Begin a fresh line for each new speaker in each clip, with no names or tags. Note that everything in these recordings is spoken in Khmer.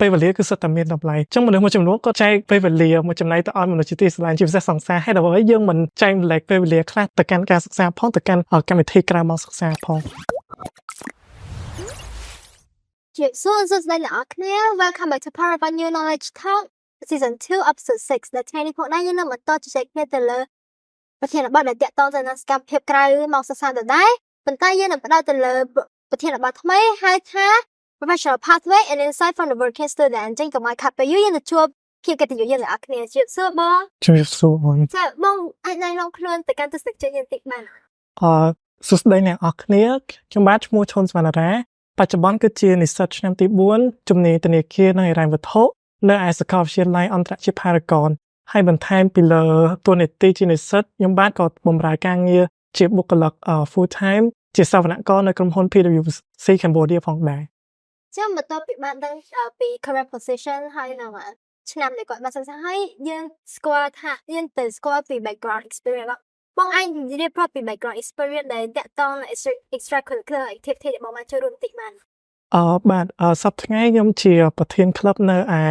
ពេលវេលាគឺសុទ្ធតែមានតម្លៃអញ្ចឹងមនុស្សមួយចំនួនក៏ចែកពេលវេលាមួយចំណែកទៅឲ្យមនុស្សជាទីស្រឡាញ់ជាពិសេសសង្សារហើយដល់ហើយយើងមិនចែកម្លែកពេលវេលាខ្លះទៅកាន់ការសិក្សាផងទៅកាន់កម្មវិធីក្រៅម៉ោងសិក្សាផង
ជាសួរសួស្តីអ្នកនរ Welcome back to Power of New Knowledge Talk Season 2 Episode 6ដែលថ្ងៃនេះផងដែរយើងនឹងបន្តជជែកគ្នាទៅលើប្រធានបទដែលទាក់ទងទៅនឹងសកម្មភាពក្រៅម៉ោងសិក្សាដដែលប៉ុន្តែយើងនឹងផ្ដោតទៅលើប្រធានបទថ្មីហៅថា Professional Pathway and Insight from the Working Student អញ្ចឹងកុំឲ្យខាត់ពេលយូរយើងនឹងជួបភាពកិត្តិយសយើងអ្នកនរគ្នាជម្រាបសួរបង
ជម្រាបសួរបង
ចាបងអាចណែនាំខ្លួនទៅកាន់ទស្សនិកជនយើងតិចបាន
សួស្តីអ្នកនរគ្នាខ្ញុំបាទឈ្មោះឈុនសវណ្ណារាបច្ចុប្បន្នគឺជានិស្សិតឆ្នាំទី4ជំនាញធនាគារនិងហិរញ្ញវត្ថុនៅឯសាកលវិទ្យាល័យអន្តរជាតិ Paragon ហើយបន្ថែមពីលើតួនាទីជានិស្សិតខ្ញុំបាទក៏បម្រើការងារជាបុគ្គលិក full time ជាសវនករនៅក្រុមហ៊ុន PwC Cambodia ផងដែរ
ចាំបន្ទាប់ពីបានដឹងពី current position ហើយនឹងឆ្នាំដែលគាត់បានសិក្សាហើយយើងស្គាល់ថាយើងទៅស្គាល់ពី background experience បងអាចនិយាយប្រាប់ពី background experience ដែលតាក់ទង extracurricular activity ដែលបងបានចូលរួមតិចបាន
បាទសប្តាហ៍ថ្ងៃខ្ញុំជាប្រធានក្លឹបនៅឯ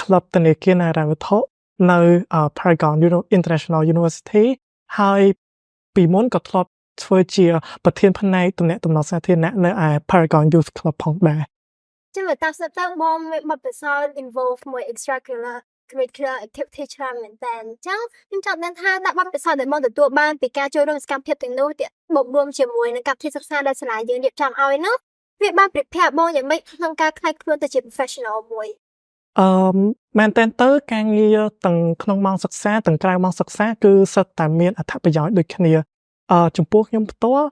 ក្លឹបធនាគារហិរញ្ញវត្ថុនៅ Paragon International University ហើយពីមុនក៏ធ្លាប់ធ្វើជាប្រធានផ្នែកទំនាក់ទំនងសាធារណៈនៅឯ Paragon Youth Club ផងដែរ
ចាំតាមស្ទើរបងមានបទពិសោធន៍ involve មួយ extracurricular activity ច្រើនមែនតើអញ្ចឹងខ្ញុំចង់ដឹងថាដាក់បទពិសោធន៍ដែលបងទទួលបានពីការចូលរួមសកម្មភាពទាំងនោះបូករួមជាមួយនឹងកម្មវិធីសិក្សាដែលសាលាយើងរៀបចំឲ្យនោះវាបានប្រៀបធៀបបងយ៉ាងម៉េចក្នុងការខ្លាយខ្លួនទៅជា professional មួយ
មែនតើទៅការងារទាំងក្នុងម៉ោងសិក្សាទាំងក្រៅម៉ោងសិក្សាគឺសុទ្ធតែមានអត្ថប្រយោជន៍ដូចគ្នាចំពោះខ្ញុំផ្ទាល់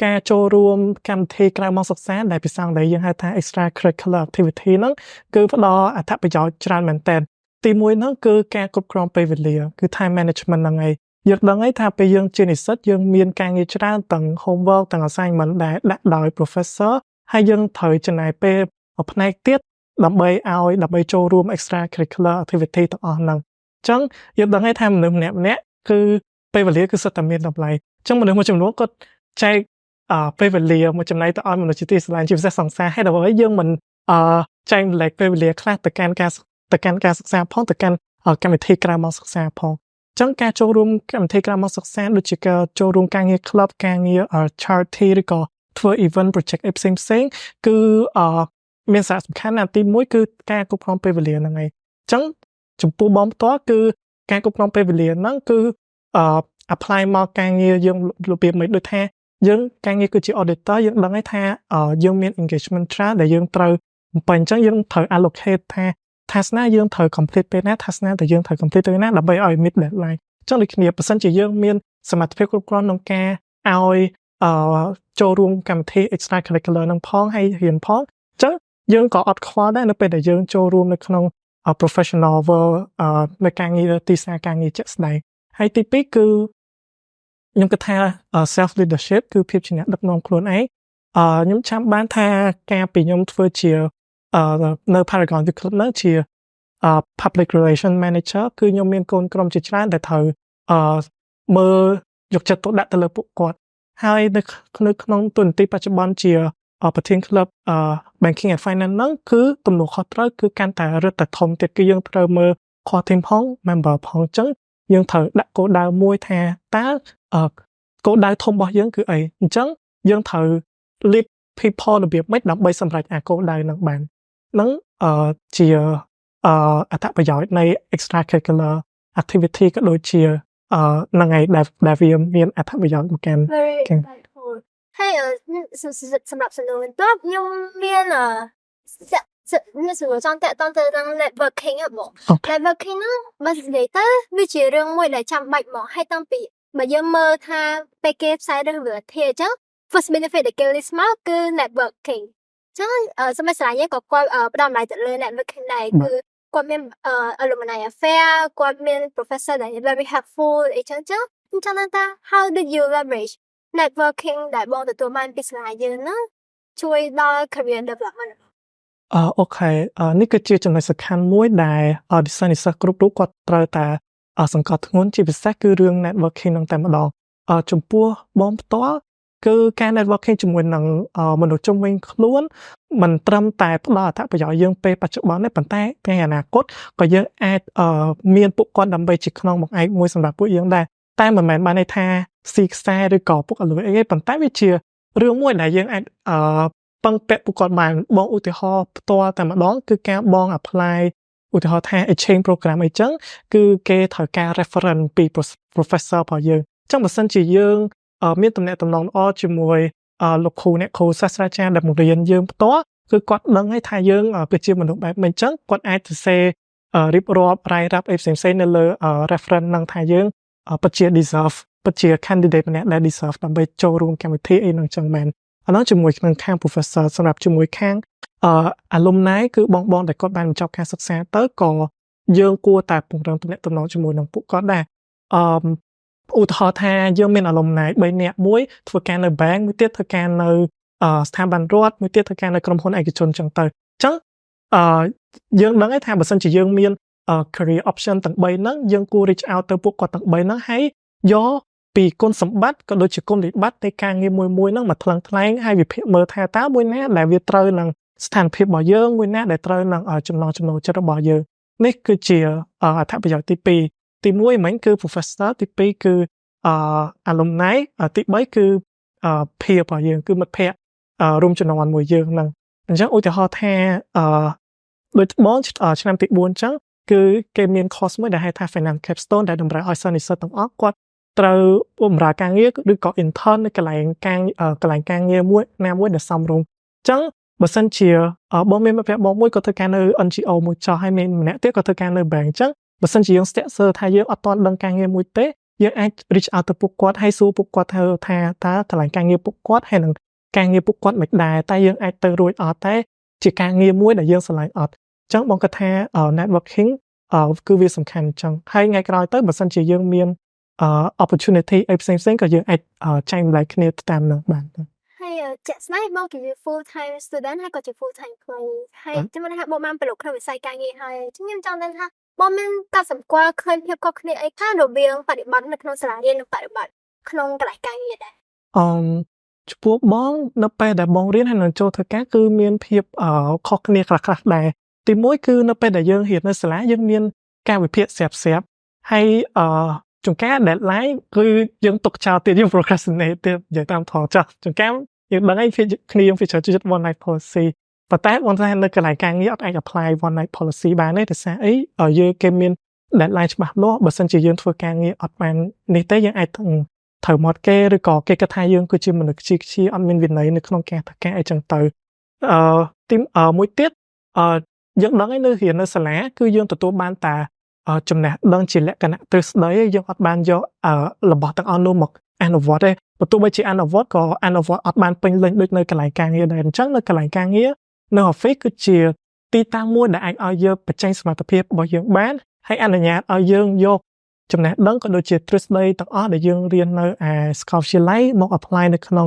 ការចូលរួមកម្មវិធីក្រៅម៉ោងសិក្សាដែលភាសាអង់គ្លេសយើងហៅថា extracurricular activity ហ្នឹងគឺផ្ដល់អត្ថប្រយោជន៍ច្រើនមែនតើទីមួយហ្នឹងគឺការគ្រប់គ្រងពេលវេលាគឺ time management ហ្នឹងឯងយើងដឹងហើយថាពេលយើងជានិស្សិតយើងមានការងារច្រើនទាំង homework ទាំង assignment ដែលដាក់ដោយ professor ហើយយើងត្រូវចំណាយពេលផ្នែកទៀតដើម្បីចូលរួម extracurricular activity ទាំងអស់ហ្នឹងអញ្ចឹងយើងដឹងហើយថាមនុស្សម្នាក់គឺពេលវេលាគឺសុទ្ធតែមានតម្លៃអញ្ចឹងមនុស្សមួយចំនួនគាត់ចែកពេលវេលាមួយចំណែកទៅឲ្យមនុស្សជាទីស្រឡាញ់ជាពិសេសសង្សារហើយដល់ហើយយើងមិនចែកម្លែកពេលវេលាខ្លះទៅកាន់ការសិក្សាផងទៅកាន់កម្មវិធីក្រៅម៉ោងសិក្សាផងអញ្ចឹងការចូលរួមកម្មវិធីក្រៅម៉ោងសិក្សាដូចជាការចូលរួមការងារ club ការងារ charity ឬក៏ធ្វើ event project ផ្សេងគឺមានសារៈសំខាន់ណាស់ទី1គឺការគ្រប់គ្រងពេលវេលាហ្នឹងឯងអញ្ចឹងចំពោះបងផ្ទាល់គឺការគ្រប់គ្រងពេលវេលាហ្នឹងគឺapply មកការងារយើងរបៀបមិនដូចថាយើងការងារគឺជា auditor យើងដឹងហើយថាយើងមាន engagement ច្រើនដែលយើងត្រូវបំពេញអញ្ចឹងយើងត្រូវ allocate ថា task ណាយើងត្រូវ complete ពេលណា task ណាដែលយើងត្រូវ complete ពេលណាដើម្បីឲ្យ meet deadline អញ្ចឹងដូចគ្នាបើសិនជាយើងមានសមត្ថភាពគ្រប់គ្រាន់ក្នុងការឲ្យចូលរួមកម្មវិធី extracurricular នឹងផងហើយរៀនផងអញ្ចឹងយើងក៏អត់ខ្វល់ដែរនៅពេលដែលយើងចូលរួមនៅក្នុង professional world នៅការងារទីផ្សារការងារជាក់ស្ដែងហើយទី2គឺខ្ញុំគិតថា self leadership គឺភាពជាអ្នកដឹកនាំខ្លួនឯងខ្ញុំចាំបានថាការពីខ្ញុំធ្វើជានៅ Paragon Youth Club នោះជា public relation manager គឺខ្ញុំមានកូនក្រុមជាច្រើនដែលត្រូវមើលយកចិត្តទុកដាក់ទៅលើពួកគាត់ហើយនៅក្នុងទូនាទីបច្ចុប្បន្នជាប្រធានក្លឹបbanking and finance ហ្នឹងគឺទំនួលខុសត្រូវគឺកាន់តែរឹតតែធំទៀតគឺយើងត្រូវមើល core team ផង member ផងអញ្ចឹងយើងត្រូវដាក់គោលដៅមួយថាតើគោលដៅធំរបស់យើងគឺអីអញ្ចឹងយើងត្រូវ lead people របៀបម៉េចដើម្បីសម្រេចគោលដៅហ្នឹងបានហ្នឹងជាអត្ថប្រយោជន៍នៃ extracurricular activity ក៏ដូចជាហ្នឹងហើយដែលវាមានអត្ថប្រយោជន៍មកកាន់
ហើយសម្រាប់សំណួរបន្ទាប់ខ្ញុំមាននេះសួរចង់តាក់ទងទៅនឹង networking ហ៎បង networking ហ្នឹងបើនិយាយទៅវាជារឿងមួយដែលចាំបាច់មកហើយតាំងពីបើយើងមើលថាពេលគេផ្សាយរឿងវិទ្យាអញ្ចឹង first benefit ដែលគេ list មកគឺ networking អញ្ចឹងសម័យសាលាយើងក៏គាត់ផ្ដល់តម្លៃទៅលើ networking ដែរគឺគាត់មានalumni affair គាត់មាន professor ដែល very helpful អីចឹងខ្ញុំចង់ដឹងថា how did you leverage networking ដែលបងទទួលបានពីសាលាយើងណាជួយដល់ career development
អូខេនេះគឺជាចំណុចសំខាន់មួយដែលនិស្សិតគ្រប់រូបគាត់ត្រូវតែសង្កត់ធ្ងន់ជាពិសេសគឺរឿង networking នឹងតែម្ដងចំពោះបងផ្ទាល់ គឺការ networking ជាមួយនឹងមនុស្សជុំវិញខ្លួនមិនត្រឹមតែផ្ដល់អត្ថប្រយោជន៍យើងពេលបច្ចុប្បន្នទេប៉ុន្តែថ្ងៃអនាគតក៏យើងអាចមានពួកគាត់ដើម្បីជាខ្នងបង្អែកមួយសម្រាប់ពួកយើងដែរតែមិនមែនបានន័យថាស៊ីខ្សែឬក៏ពុកអលួយអីទេប៉ុន្តែវាជារឿងមួយដែលយើងអាចពឹងពាក់ពួកគាត់បានបងឧទាហរណ៍ផ្ទាល់តែម្ដងគឺការបង apply ឧទាហរណ៍ថា exchange program អីចឹងគឺគេត្រូវការ reference ពី professor របស់យើងអញ្ចឹងបើសិនជាយើងមានទំនាក់ទំនងល្អជាមួយលោកគ្រូអ្នកគ្រូសាស្ត្រាចារ្យដែលបង្រៀនយើងផ្ទាល់គឺគាត់ដឹងហើយថាយើងគឺជាមនុស្សបែបមិនអញ្ចឹងគាត់អាចសរសេររៀបរាប់រាយរាប់អីផ្សេងៗនៅលើ reference នឹងថាយើងពិតជា deserve ពិតជា candidate ម្នាក់ដែល deserve ដើម្បីចូលរួមកម្មវិធីអីហ្នឹងចឹងមែនអានោះជាមួយនឹងខាង professor សម្រាប់ជាមួយខាងalumni គឺបងដែលគាត់បានបញ្ចប់ការសិក្សាទៅក៏យើងគួរតែពង្រឹងទំនាក់ទំនងជាមួយនឹងពួកគាត់ដែរឧទាហរណ៍ថាយើងមាន alumni 3នាក់មួយធ្វើការនៅ bank មួយទៀតធ្វើការនៅស្ថាប័នរដ្ឋមួយទៀតធ្វើការនៅក្រុមហ៊ុនឯកជនចឹងទៅអញ្ចឹងយើងដឹងហើយថាបើសិនជាយើងមានcareer option ទាំង3ហ្នឹងយើងគួរ reach out ទៅពួកគាត់ទាំង3ហ្នឹងហើយយកពីគុណសម្បត្តិក៏ដូចជាគុណវិបត្តិនៃការងារមួយហ្នឹងមកថ្លឹងថ្លែងហើយវិភាគមើលថាតើមួយណាដែលវាត្រូវនឹងស្ថានភាពរបស់យើងមួយណាដែលត្រូវនឹងចំណងចំណូលចិត្តរបស់យើងនេះគឺជាអត្ថប្រយោជន៍ទី2ទី1មិញគឺ professor ទី2គឺalumni ទី3គឺpeer របស់យើងគឺមិត្តភ័ក្តិរួមជំនាន់មួយយើងហ្នឹងអញ្ចឹងឧទាហរណ៍ថាដូចបងឆ្នាំទី4អញ្ចឹងគឺគេមាន course មួយដែលហៅថា finance capstone ដែលតម្រូវឲ្យសិស្សនិស្សិតទាំងអស់គាត់ត្រូវបម្រើការងារឬក៏ intern នៅកន្លែងការងារមួយណាមួយដែលសមរម្យអញ្ចឹងបើសិនជាបងមានមិត្តភក្តិបងមួយក៏ធ្វើការនៅ NGO មួយចោះហើយមានម្នាក់ទៀតក៏ធ្វើការនៅ bank អញ្ចឹងបើសិនជាយើងស្ទាក់សើថាយើងអត់ទាន់ដឹងការងារមួយទេយើងអាច reach out ទៅពួកគាត់ហើយសួរពួកគាត់ថាតើកន្លែងការងារពួកគាត់ហើយនឹងការងារពួកគាត់មិនដែរតែយើងអាចទៅរួចអត់តែជាការងារមួយដែលយើងស្រឡាញ់អត់អញ្ចឹងបងគាត់ថា networking គឺវាសំខាន់អញ្ចឹងហើយថ្ងៃក្រោយទៅបើសិនជាយើងមានopportunity អីផ្សេងៗក៏យើងអាចចែកម្លែកគ្នាតាមនឹងបាន
ហើយចាក់ស្ដែងបងជា full time student ហើយក៏ជា full time គ្រូហើយចាំមិនថាបងបានប្រឡូកក្នុងវិស័យការងារហើយខ្ញុំចង់ដឹងថាបងមានកត់សម្គាល់ឃើញភាពខុសគ្នាអីខ្លះរវាងបរិបត្តិនៅក្នុងសាលារៀននិងបរិបត្តិក្នុងកន្លែងការងារដែរ
ចំពោះបងនៅពេលដែលបងរៀនហើយនឹងចូលធ្វើការគឺមានភាពខុសគ្នាខ្លះៗដែរទី1គឺនៅពេលដែលយើងរៀននៅសាលាយើងមានការវិភាគស្រាប់ហើយចង្ការ deadline គឺយើងទុកចោលទៀតយើង procrastinate ទៀតនិយាយតាមត្រង់ចាស់ចង្ការយើងដឹងហើយគ្នាយើង feature ជិត one night policy ប៉ុន្តែបងថានៅកន្លែងការងារអត់អាច apply one night policy បានទេដោយសារអីយើងគេមាន deadline ច្បាស់លាស់បើសិនជាយើងធ្វើការងារអត់បាននេះទេយើងអាចត្រូវមកគេឬក៏គេគិតថាយើងគឺជាមនុស្សខ្ជិលអត់មានវិន័យនៅក្នុងការធ្វើការអីចឹងទៅទីមួយទៀតយើងដឹងហើយនៅរៀននៅសាលាគឺយើងទទួលបានតែចំណេះដឹងជាលក្ខណៈទ្រឹស្ដីយើងអត់បានយករបស់ទាំងអស់នោះមកអនុវត្តទេបើទោះបីជាអនុវត្តក៏អនុវត្តអត់បានពេញលេញដូចនៅកន្លែងការងារដែរអញ្ចឹងនៅកន្លែងការងារនៅ office គឺជាទីតាំងមួយដែលអាចឲ្យយើងបញ្ចេញសមត្ថភាពរបស់យើងបានហើយអនុញ្ញាតឲ្យយើងយកចំណេះដឹងក៏ដូចជាទ្រឹស្ដីទាំងអស់ដែលយើងរៀននៅឯសាកលវិទ្យាល័យមក apply នៅក្នុង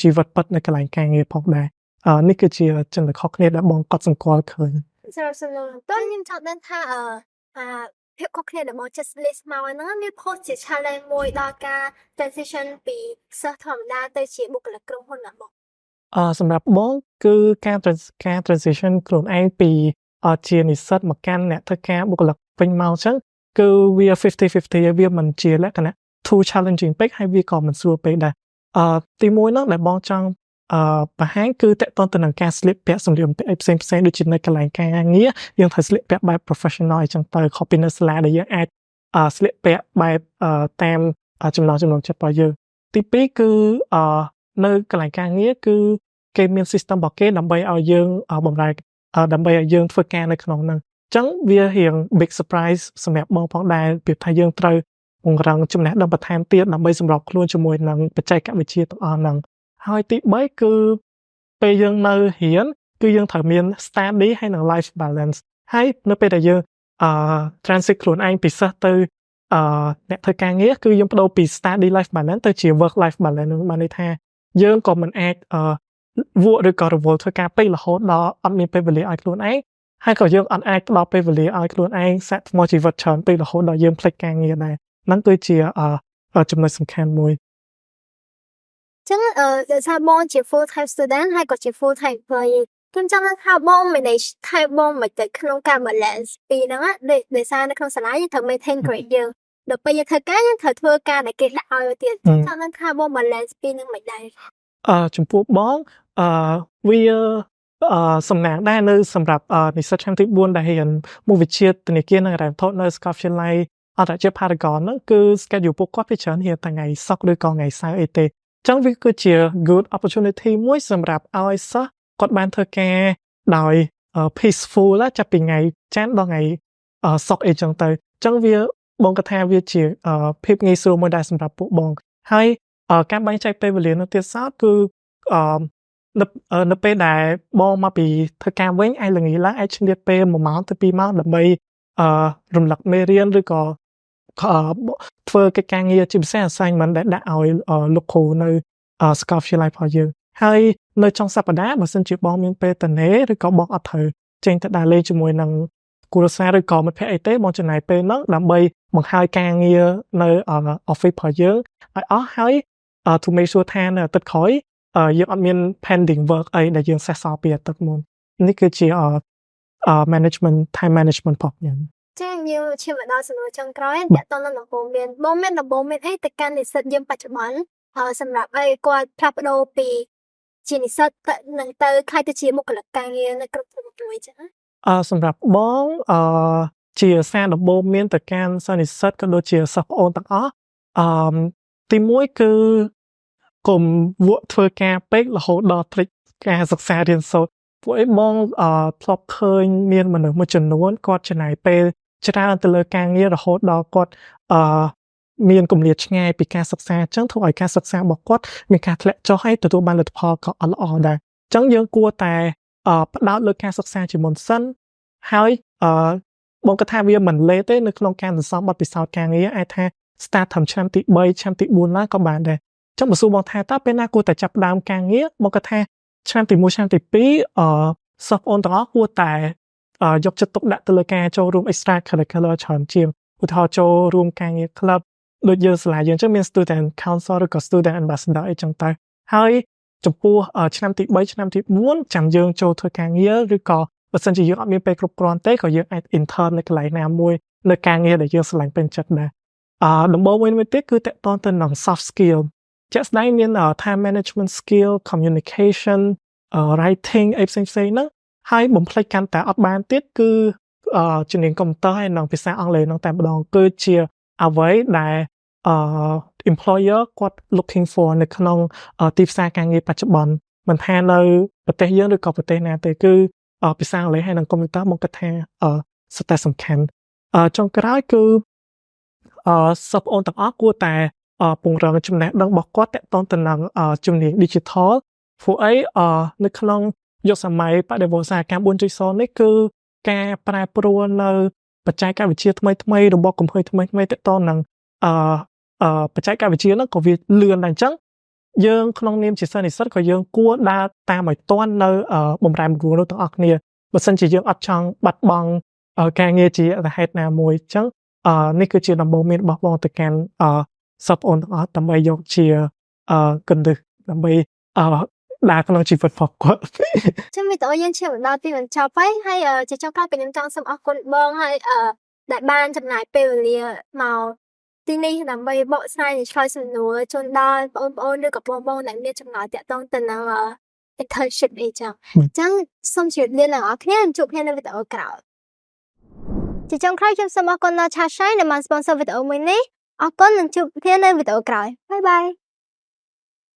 ជីវិតពិតនៅកន្លែងការងារផងដែរនេះគឺជាចំណុចខុសគ្នាដែលបងកត់សម្គាល់ឃើញ
សម្រាប់សំណួរតើខ្ញុំចង់ដឹងថាភាពខុសគ្នាដែលមក just list មកហ្នឹងវា post ជា challenge មួយដល់ការ transition ពីសិស្សធម្មតាទៅជាបុគ្គលិកក្រុមហ៊ុនណាបង
សម្រាប់បងគឺការ transition ខ្លួនឯងពីជានិស្សិតមកកាន់អ្នកធ្វើការបុគ្គលិកវិញមកអញ្ចឹងគឺវា 50-50 វាមិនជាលក្ខណៈ too challenging ពេកហើយវាក៏មិនស្រួលពេកដែរទី1ហ្នឹងដែលបងចង់បង្ហាញគឺតកតទៅនឹងការស្លៀកពាក់សម្លៀកបំពាក់ផ្សេងៗដូចជានៅកន្លែងការងារយើងត្រូវស្លៀកពាក់បែប professional អញ្ចឹងទៅខុសពីនៅសាលាដែលយើងអាចស្លៀកពាក់បែបតាមចំណង់ចិត្តរបស់យើងទី2គឺនៅកន្លែងការងារគឺគេមាន system របស់គេដើម្បីឲ្យយើងបម្រើដើម្បីឲ្យយើងធ្វើការនៅក្នុងហ្នឹងអញ្ចឹងវារៀង big surprise សម្រាប់បងផងដែរពីថាយើងត្រូវពង្រឹងចំណេះដឹងបន្ថែមទៀតដើម្បីសម្របខ្លួនជាមួយនឹងបច្ចេកវិទ្យាទាំងអស់ហ្នឹងហើយទី3គឺពេលយើងនៅរៀនគឺយើងត្រូវមាន study ហើយនិង life balance ហើយនៅពេលដែលយើងtransit ខ្លួនឯងពីសិស្សទៅអ្នកធ្វើការងារគឺយើងបដូរពី study life balance ទៅជា work life balance នឹងបានន័យថាយើងក៏មិនអាចវក់ឬក៏រវល់ធ្វើការពេករហូតដល់អត់មានពេលវេលាឲ្យខ្លួនឯងហើយក៏យើងអត់អាចផ្ដល់ពេលវេលាឲ្យខ្លួនឯងសាក់ថ្មជីវិតច្រើនពេករហូតដល់យើងភ្លេចការងារដែរហ្នឹងគឺជាចំណុចសំខាន់មួយ
ចឹងដោយសារបងជា full time student ហើយក៏ជា full time employee ខ្ញុំចង់ថាបង manage ថែបងមិនទៅក្នុងការ balance ពីហ្នឹងដោយសារនៅក្នុងសាលាយើងត្រូវ maintain grade យើងដល់ពេលយើងធ្វើការយើងត្រូវធ្វើការដែលគេដាក់ឲ្យទៀតចង់ថាបង balance ពីហ្នឹងមិនដែរ
ចំពោះបងវាសំណាងដែរនៅសម្រាប់និស្សិតឆ្នាំទី4ដែលរៀនមុខវិជ្ជាធនាគារនិងហិរញ្ញវត្ថុនៅសាកលវិទ្យាល័យអន្តរជាតិ Paragon ហ្នឹងគឺ schedule ពួកគាត់វាច្រើនរៀនថ្ងៃសុក្រឬក៏ថ្ងៃសៅរ៍អីទេអញ្ចឹងវាគឺជា good opportunity មួយសម្រាប់ឲ្យសិស្សគាត់បានធ្វើការដោយ peaceful ចាប់ពីថ្ងៃច័ន្ទដល់ថ្ងៃសុក្រអីចឹងទៅអញ្ចឹងវាបងគាត់ថាវាជាភាពងាយស្រួលមួយដែរសម្រាប់ពួកបងហើយការបែងចែកពេលវេលានៅទៀតសោតគឺនៅពេលដែលបងមកពីធ្វើការវិញឯល្ងាចឡើងឯឆ្លៀតពេល1ម៉ោងទៅ2ម៉ោងដើម្បីរំលឹកមេរៀនឬក៏ធ្វើកិច្ចការងារជាពិសេស assignment ដែលដាក់ឲ្យលោកគ្រូនៅសាកលវិទ្យាល័យរបស់យើងហើយនៅចុងសប្តាហ៍បើសិនជាបងមានពេលតនេឬក៏បងអត់ត្រូវចេញទៅដើរលេងជាមួយនឹងគ្រួសារឬក៏មិត្តភក្តិអីទេបងចំណាយពេលហ្នឹងដើម្បីបង្ហើយការងារនៅ office របស់យើងឲ្យអស់ហើយ to make sure ថានៅអាទិត្យក្រោយយើងអត់មាន pending work អីដែលយើងសេសសល់ពីអាទិត្យមុននេះគឺជាmanagement time management របស់ខ្ញុំ
ចាខ្ញុំឈានមកដល់សំណួរចុងក្រោយតើតើដំបូងមានបងមានដំបូងមានអីទៅកាន់និស្សិតយើងបច្ចុប្បន្នសម្រាប់ឲ្យគាត់ផ្លាស់ប្ដូរពីជានិស្សិតនឹងទៅខ្លាយទៅជាមុខលិកការងារនៅគ្រប់គ្រងមួយចឹង
សម្រាប់បងជាសារដំបូងមានទៅកាន់សិស្សនិស្សិតក៏ដូចជាសិស្សប្អូនទាំងអស់ទី1គឺកុំវក់ធ្វើការពេករហូតដល់ភ្លេចការសិក្សារៀនសូត្រពួកឯងបងធ្លាប់ឃើញមានមនុស្សមួយចំនួនគាត់ចំណាយពេលច្រើនទៅលើការងាររហូតដល់គាត់មានគម្លាតឆ្ងាយពីការសិក្សាអញ្ចឹងធ្វើឲ្យការសិក្សារបស់គាត់មានការធ្លាក់ចុះហើយទទួលបានលទ្ធផលក៏អត់ល្អដែរអញ្ចឹងយើងគួរតែផ្ដោតលើការសិក្សាជាមុនសិនហើយបងគាត់ថាវាមិនលេសទេនៅក្នុងការសន្សំបទពិសោធន៍ការងារអាចថា start ត្រឹមឆ្នាំទី3ឆ្នាំទី4ឡើងក៏បានដែរចង់បើសួរបងថាតើពេលណាគួរតែចាប់ផ្ដើមការងារបងគាត់ថាឆ្នាំទី1ឆ្នាំទី2សិស្សប្អូនទាំងអស់គួរតែយកចិត្តទុកដាក់ទៅលើការចូលរួម extra curricular ច្រើនជាងឧទាហរណ៍ចូលរួមការងារ club ដូចយើងសាលាយើងអញ្ចឹងមាន student council ឬក៏ student ambassador អីចឹងទៅហើយចំពោះឆ្នាំទី3ឆ្នាំទី4ចាំយើងចូលធ្វើការងារឬក៏បើសិនជាយើងអត់មានពេលគ្រប់គ្រាន់ទេក៏យើងអាច intern នៅកន្លែងណាមួយនៅការងារដែលយើងស្រឡាញ់ពេញចិត្តដែរដំបូងមួយទៀតគឺតកតងទៅនឹង soft skill ជាក់ស្ដែងមាន time management skill communication writing អីផ្សេងៗហ្នឹងហើយបំភ្លេចកាន់តែអត់បានទៀតគឺជំនាញកុំព្យូទ័រហើយនិងភាសាអង់គ្លេសហ្នឹងតែម្ដងគឺជាអ្វីដែល employer គាត់ looking for នៅក្នុងទីផ្សារការងារបច្ចុប្បន្នមិនថានៅប្រទេសយើងឬក៏ប្រទេសណាទេគឺភាសាអង់គ្លេសហើយនិងកុំព្យូទ័រមកគិតថាសុទ្ធតែសំខាន់ចុងក្រោយគឺសិស្សប្អូនទាំងអស់គួរតែពង្រឹងចំណេះដឹងរបស់គាត់ទាក់ទងទៅនឹងជំនាញ digital ព្រោះអីនៅក្នុងយុគសម័យបដិវត្តឧស្សាហកម្ម 4.0 នេះគឺការប្រែប្រួលនៅបច្ចេកវិទ្យាថ្មីៗរបស់កំពុងថ្មីៗទាក់ទងនឹងបច្ចេកវិទ្យាហ្នឹងក៏វាលឿនដែរអញ្ចឹងយើងក្នុងនាមជាសិស្សនិស្សិតក៏យើងគួរដើរតាមឲ្យទាន់នៅបំរែបំរួលនោះទាំងអស់គ្នាបើមិនជាយើងអត់ចង់បាត់បង់ការងារជាហេតុណាមួយអញ្ចឹងនេះគឺជាដំបូងមានរបស់បងទៅកាន់សិស្សប្អូនទាំងអស់ដើម្បីយកជាកណ្ដឹងដើម្បីដើរក្នុងជីវិតរបស់គាត់
ចាំវីដេអូយើងឈានដល់ទីបញ្ចប់ហើយជាចុងក្រោយខ្ញុំចង់សូមអរគុណបងហើយដែលបានចំណាយពេលវេលាមកទីនេះដើម្បីបកស្រាយនិងឆ្លើយសំណួរជូនដល់បងប្អូនឬក៏បងដែលមានចម្ងល់ទាក់ទងទៅនឹង internship អីចឹងសូមជម្រាបលាដល់អ្នកគ្នាជួបគ្នានៅវីដេអូក្រោយជាចុងក្រោយខ្ញុំសូមអរគុណដល់ Chashai ដែលបាន sponsor វីដេអូមួយនេះអរគុណនិងជួបគ្នានៅវីដេអូក្រោយបាយបាយ